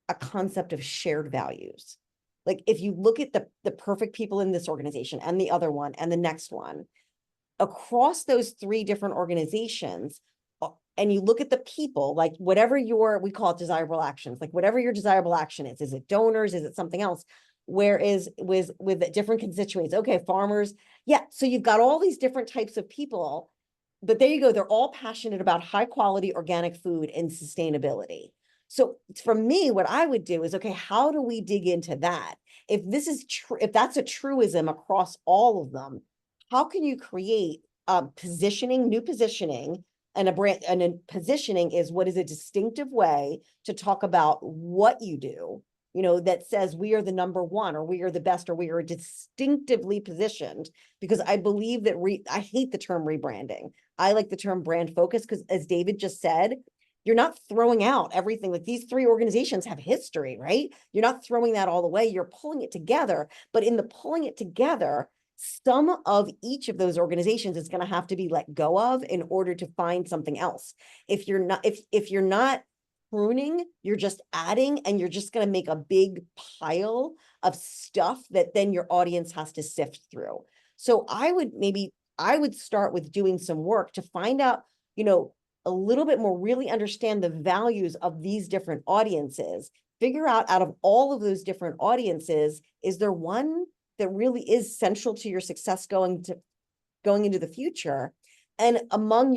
Speaker 1: a concept of shared values? Like, if you look at the perfect people in this organization and the other one and the next one, across those three different organizations, and you look at the people, like whatever we call it desirable actions, like whatever your desirable action is it donors? Is it something else? Whereas with different constituents, okay, farmers. Yeah. So you've got all these different types of people, but there you go. They're all passionate about high quality organic food and sustainability. So for me, what I would do is, okay, how do we dig into that? If this is true, if that's a truism across all of them, how can you create new positioning, and a brand, and a positioning is what is a distinctive way to talk about what you do, that says we are the number one, or we are the best, or we are distinctively positioned. Because I believe that I hate the term rebranding. I like the term brand focus, because as David just said, you're not throwing out everything. Like, these three organizations have history, right? You're not throwing that all away. You're pulling it together. But in the pulling it together, some of each of those organizations is going to have to be let go of in order to find something else. If you're not pruning, you're just adding, and you're just going to make a big pile of stuff that then your audience has to sift through. So I would start with doing some work to find out, a little bit more, really understand the values of these different audiences, figure out of all of those different audiences, is there one that really is central to your success going into the future? And among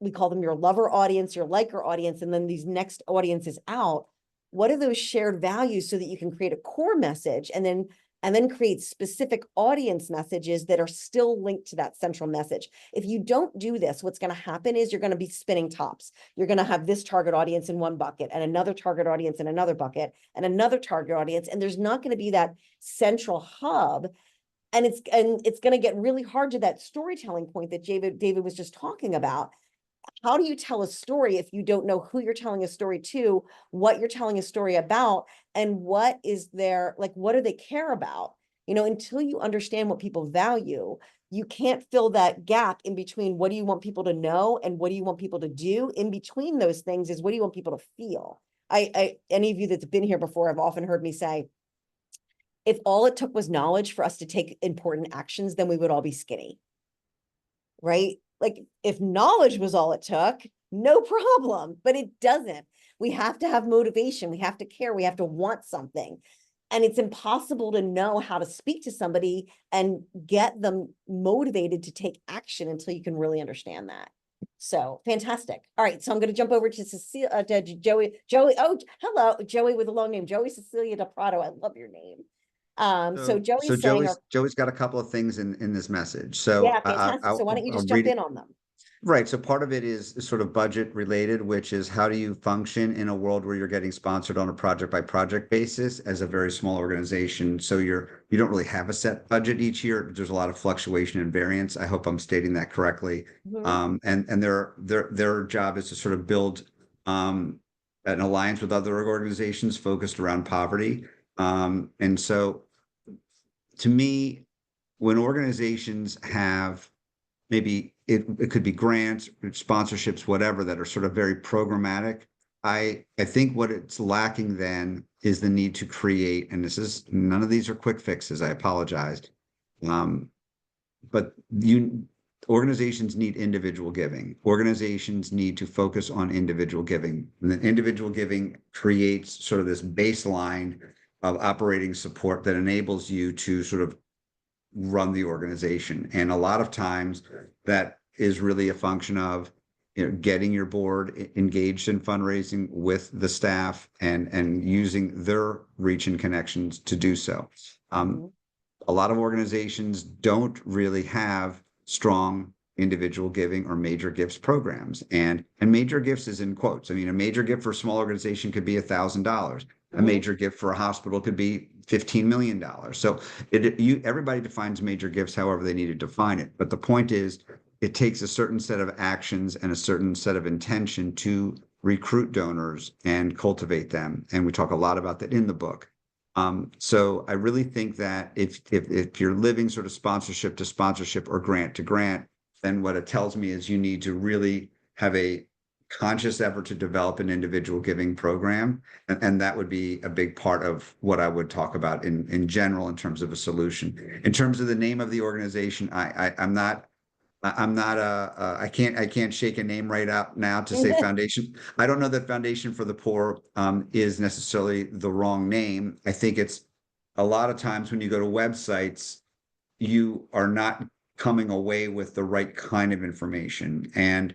Speaker 1: we call them your lover audience, your liker audience, and then these next audiences out, what are those shared values, so that you can create a core message, and then create specific audience messages that are still linked to that central message. If you don't do this, what's going to happen is you're going to be spinning tops. You're going to have this target audience in one bucket, and another target audience in another bucket, and another target audience, and there's not going to be that central hub. And it's going to get really hard to that storytelling point that David was just talking about. How do you tell a story if you don't know who you're telling a story to, what you're telling a story about, and what do they care about? Until you understand what people value, you can't fill that gap in between. What do you want people to know, and what do you want people to do? In between those things is, what do you want people to feel? Any of you that's been here before have often heard me say, if all it took was knowledge for us to take important actions, then we would all be skinny, right? Like, if knowledge was all it took, no problem, but it doesn't. We have to have motivation. We have to care. We have to want something. And it's impossible to know how to speak to somebody and get them motivated to take action until you can really understand that. So fantastic. All right. So I'm going to jump over to Cecilia, to Joey. Oh, hello, Joey with a long name, Joey Cecilia DePrado. I love your name. So
Speaker 2: So
Speaker 1: Joey's saying,
Speaker 2: Joey's got a couple of things in this message. So
Speaker 1: yeah, fantastic. So why don't you
Speaker 2: I'll
Speaker 1: just jump
Speaker 2: read it.
Speaker 1: in on them?
Speaker 2: Right. So part of it is sort of budget related, which is how do you function in a world where you're getting sponsored on a project by project basis as a very small organization. So you don't really have a set budget each year. There's a lot of fluctuation and variance. I hope I'm stating that correctly.
Speaker 1: Mhm.
Speaker 2: And their job is to sort of build an alliance with other organizations focused around poverty. And so to me, when organizations have maybe it could be grants, sponsorships, whatever, that are sort of very programmatic. I think what it's lacking then is the need to create, and this is none of these are quick fixes. I apologize. But organizations need individual giving. Organizations need to focus on individual giving. And then individual giving creates sort of this baseline of operating support that enables you to sort of run the organization. And a lot of times that is really a function of, getting your board engaged in fundraising with the staff and using their reach and connections to do so.
Speaker 1: Mhm.
Speaker 2: A lot of organizations don't really have strong individual giving or major gifts programs. And major gifts is in quotes. I mean, a major gift for a small organization could be $1,000. A
Speaker 1: Mhm.
Speaker 2: major gift for a hospital could be $15 million. So everybody defines major gifts however they need to define it. But the point is, it takes a certain set of actions and a certain set of intention to recruit donors and cultivate them. And we talk a lot about that in the book. So I really think that if you're living sort of sponsorship to sponsorship or grant to grant, then what it tells me is you need to really have a conscious effort to develop an individual giving program. And that would be a big part of what I would talk about in general in terms of a solution. In terms of the name of the organization, I'm not I can't shake a name right out now to say foundation. I don't know that Foundation for the Poor is necessarily the wrong name. I think it's a lot of times when you go to websites, you are not coming away with the right kind of information. And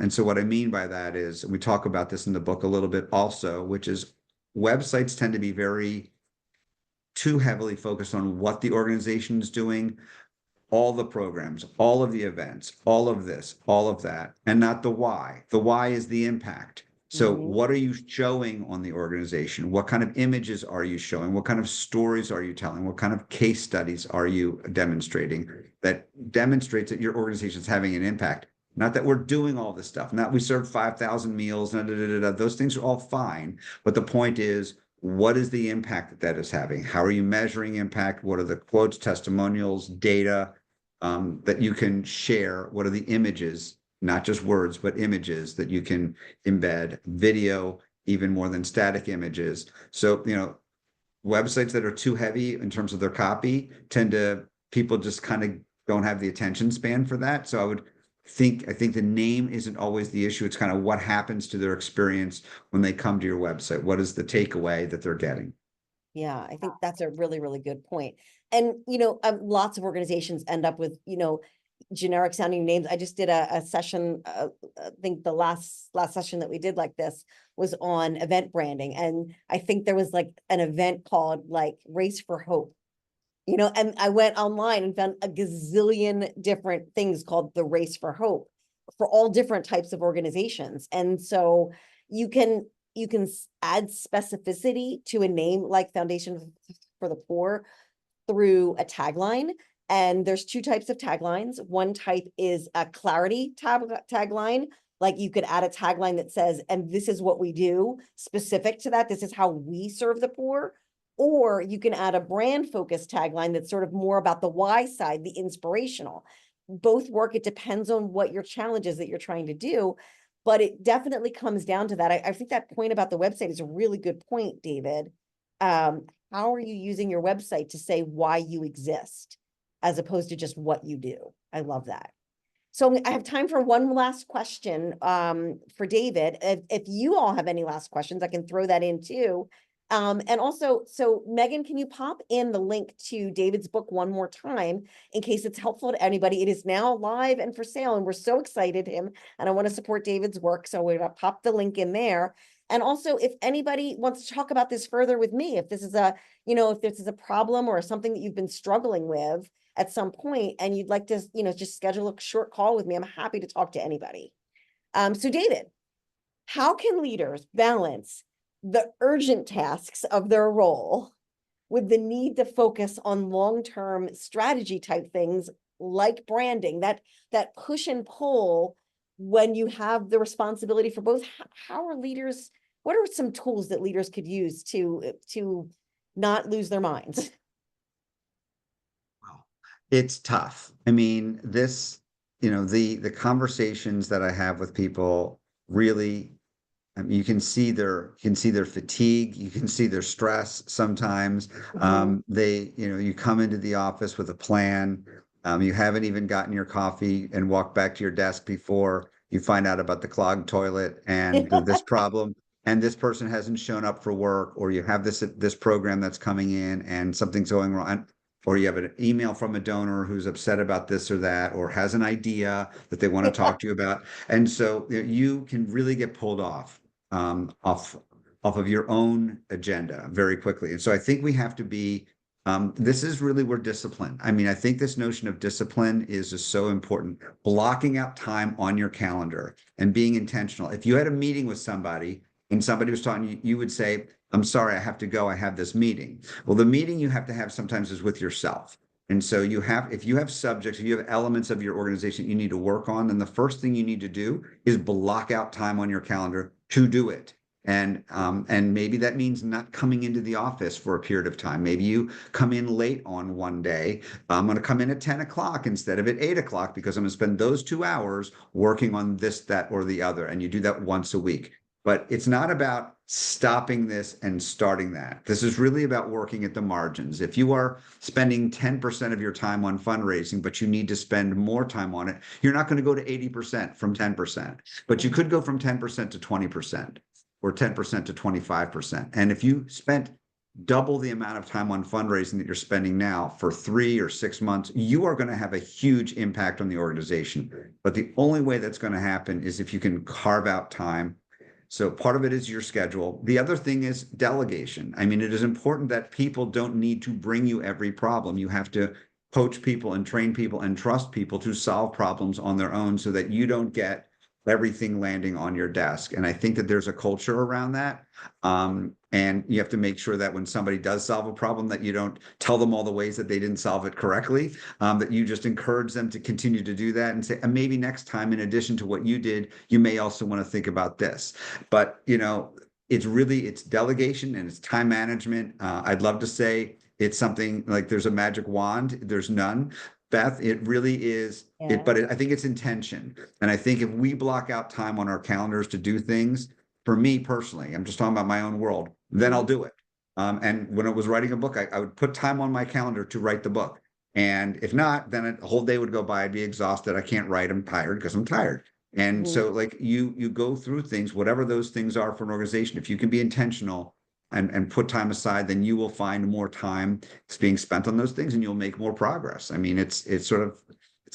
Speaker 2: so what I mean by that is, and we talk about this in the book a little bit also, which is websites tend to be very too heavily focused on what the organization is doing, all the programs, all of the events, all of this, all of that, and not the why. The why is the impact. So
Speaker 1: Mhm.
Speaker 2: what are you showing on the organization? What kind of images are you showing? What kind of stories are you telling? What kind of case studies are you demonstrating that demonstrates that your organization is having an impact? Not that we're doing all this stuff, not we serve 5,000 meals, those things are all fine. But the point is, what is the impact that that is having? How are you measuring impact? What are the quotes, testimonials, data, that you can share? What are the images, not just words, but images that you can embed, video, even more than static images. So, websites that are too heavy in terms of their copy people just kind of don't have the attention span for that. So I think the name isn't always the issue. It's kind of what happens to their experience when they come to your website. What is the takeaway that they're getting?
Speaker 1: Yeah, I think that's a really, really good point. And, lots of organizations end up with, generic sounding names. I just did a session, I think the last session that we did like this was on event branding. And I think there was like an event called like Race for Hope, and I went online and found a gazillion different things called the Race for Hope for all different types of organizations. And so you can add specificity to a name like Foundation for the Poor through a tagline. And there's two types of taglines. One type is a clarity tagline. Like you could add a tagline that says, and this is what we do specific to that. This is how we serve the poor. Or you can add a brand focused tagline that's sort of more about the why side, the inspirational. Both work. It depends on what your challenge is that you're trying to do. But it definitely comes down to that. I think that point about the website is a really good point, David. How are you using your website to say why you exist as opposed to just what you do? I love that. So I have time for one last question for David. If you all have any last questions, I can throw that in too. And also, so Megan, can you pop in the link to David's book one more time in case it's helpful to anybody? It is now live and for sale, and we're so excited and I want to support David's work. So we're gonna pop the link in there. And also, if anybody wants to talk about this further with me, if this is a, if this is a problem or something that you've been struggling with at some point and you'd like to, just schedule a short call with me, I'm happy to talk to anybody. So David, how can leaders balance the urgent tasks of their role with the need to focus on long-term strategy type things like branding, that push and pull when you have the responsibility for both? How are leaders, what are some tools that leaders could use to not lose their minds?
Speaker 2: Wow. It's tough. I mean, the conversations that I have with people really, you can see their fatigue, you can see their stress sometimes. You come into the office with a plan. You haven't even gotten your coffee and walked back to your desk before you find out about the clogged toilet and this problem. And this person hasn't shown up for work, or you have this program that's coming in and something's going wrong, or you have an email from a donor who's upset about this or that, or has an idea that they want to talk to you about. And so you can really get pulled off of your own agenda very quickly. And so I think we have to be, this is really where discipline. I mean, I think this notion of discipline is just so important. Blocking out time on your calendar and being intentional. If you had a meeting with somebody and somebody was talking, you would say, I'm sorry, I have to go. I have this meeting. Well, the meeting you have to have sometimes is with yourself. And so if you have subjects, if you have elements of your organization you need to work on, then the first thing you need to do is block out time on your calendar to do it. And maybe that means not coming into the office for a period of time. Maybe you come in late on one day. I'm going to come in at 10 o'clock instead of at 8 o'clock because I'm going to spend those 2 hours working on this, that, or the other. And you do that once a week. But it's not about stopping this and starting that. This is really about working at the margins. If you are spending 10% of your time on fundraising, but you need to spend more time on it, you're not going to go to 80% from 10%, but you could go from 10% to 20% or 10% to 25%. And if you spent double the amount of time on fundraising that you're spending now for 3 or 6 months, you are going to have a huge impact on the organization. But the only way that's going to happen is if you can carve out time. So part of it is your schedule. The other thing is delegation. I mean, it is important that people don't need to bring you every problem. You have to coach people and train people and trust people to solve problems on their own so that you don't get everything landing on your desk. And I think that there's a culture around that. And you have to make sure that when somebody does solve a problem, that you don't tell them all the ways that they didn't solve it correctly, that you just encourage them to continue to do that and say, and maybe next time, in addition to what you did, you may also want to think about this. But, it's delegation and it's time management. I'd love to say it's something like there's a magic wand. There's none. Beth, it really is but I think it's intention. And I think if we block out time on our calendars to do things, for me personally, I'm just talking about my own world, then I'll do it. And when I was writing a book, I would put time on my calendar to write the book. And if not, then a whole day would go by. I'd be exhausted. I can't write. I'm tired because I'm tired. And so like you go through things, whatever those things are for an organization, if you can be intentional and put time aside, then you will find more time being spent on those things and you'll make more progress. I mean, it's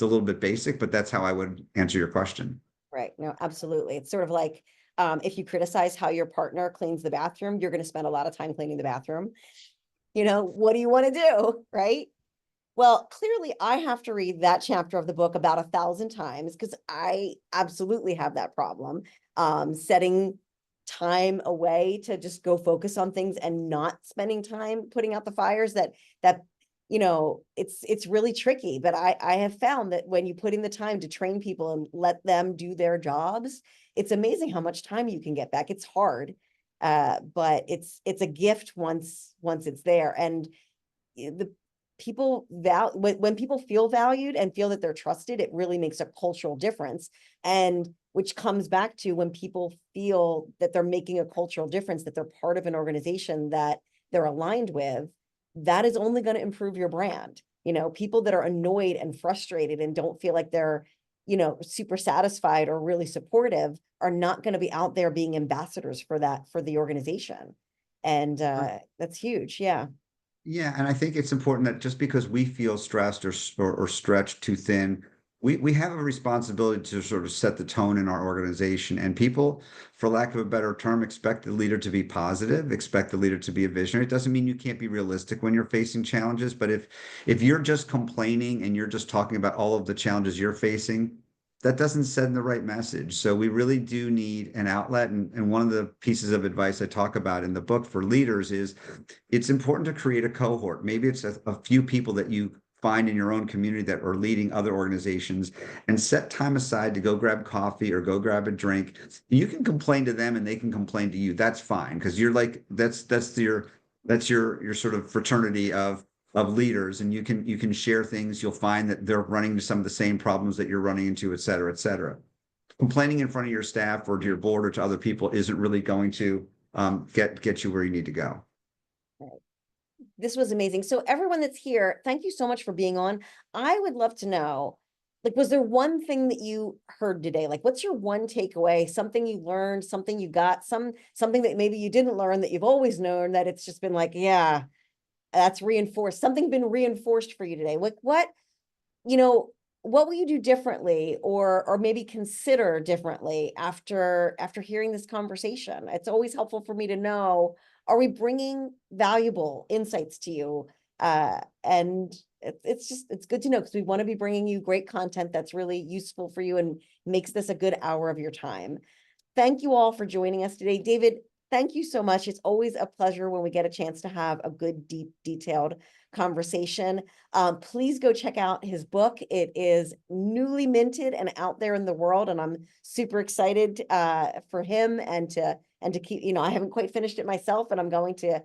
Speaker 2: a little bit basic, but that's how I would answer your question.
Speaker 1: Right. No, absolutely. It's sort of like, if you criticize how your partner cleans the bathroom, you're going to spend a lot of time cleaning the bathroom. What do you want to do? Right. Well, clearly I have to read that chapter of the book about 1,000 times because I absolutely have that problem. Setting time away to just go focus on things and not spending time putting out the fires that it's really tricky. But I have found that when you put in the time to train people and let them do their jobs, it's amazing how much time you can get back. It's hard, but it's a gift once it's there. And the people when people feel valued and feel that they're trusted, it really makes a cultural difference. And which comes back to when people feel that they're making a cultural difference, that they're part of an organization that they're aligned with, that is only going to improve your brand. People that are annoyed and frustrated and don't feel like they're super satisfied or really supportive are not going to be out there being ambassadors for the organization. And that's huge. Yeah.
Speaker 2: Yeah, and I think it's important that just because we feel stressed or stretched too thin, we have a responsibility to sort of set the tone in our organization. And people, for lack of a better term, expect the leader to be positive, expect the leader to be a visionary. It doesn't mean you can't be realistic when you're facing challenges, but if you're just complaining and you're just talking about all of the challenges you're facing, that doesn't send the right message. So we really do need an outlet. And one of the pieces of advice I talk about in the book for leaders is it's important to create a cohort. Maybe it's a few people that you find in your own community that are leading other organizations, and set time aside to go grab coffee or go grab a drink. You can complain to them and they can complain to you. That's fine, because you're like, that's your sort of fraternity of leaders, and you can share things. You'll find that they're running into some of the same problems that you're running into, et cetera, et cetera. Complaining in front of your staff or to your board or to other people isn't really going to get you where you need to go.
Speaker 1: This was amazing. So everyone that's here, thank you so much for being on. I would love to know, like, was there one thing that you heard today? Like, what's your one takeaway? Something you learned, something you got, something that maybe you didn't learn that you've always known, that it's just been like, yeah, that's reinforced. Something been reinforced for you today. Like, what will you do differently, or maybe consider differently after hearing this conversation? It's always helpful for me to know, are we bringing valuable insights to you? And it's good to know, because we want to be bringing you great content that's really useful for you and makes this a good hour of your time. Thank you all for joining us today. David, thank you so much. It's always a pleasure when we get a chance to have a good, deep, detailed conversation. Please go check out his book. It is newly minted and out there in the world, and I'm super excited for him and to keep, I haven't quite finished it myself, and I'm going to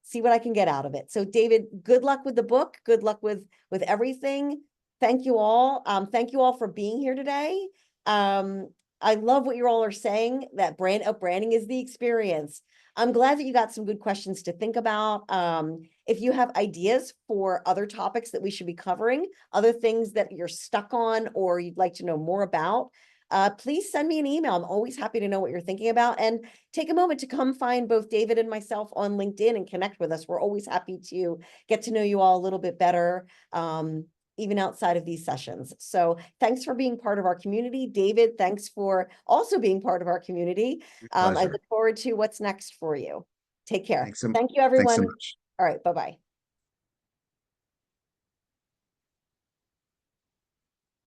Speaker 1: see what I can get out of it. So David, good luck with the book. Good luck with everything. Thank you all. Thank you all for being here today. I love what you all are saying, that branding is the experience. I'm glad that you got some good questions to think about. If you have ideas for other topics that we should be covering, other things that you're stuck on or you'd like to know more about, please send me an email. I'm always happy to know what you're thinking about, and take a moment to come find both David and myself on LinkedIn and connect with us. We're always happy to get to know you all a little bit better, even outside of these sessions. So thanks for being part of our community. David, thanks for also being part of our community. I look forward to what's next for you. Take care.
Speaker 2: Thanks so
Speaker 1: Thank you,
Speaker 2: Thanks so
Speaker 1: everyone.
Speaker 2: much.
Speaker 1: All right, bye-bye.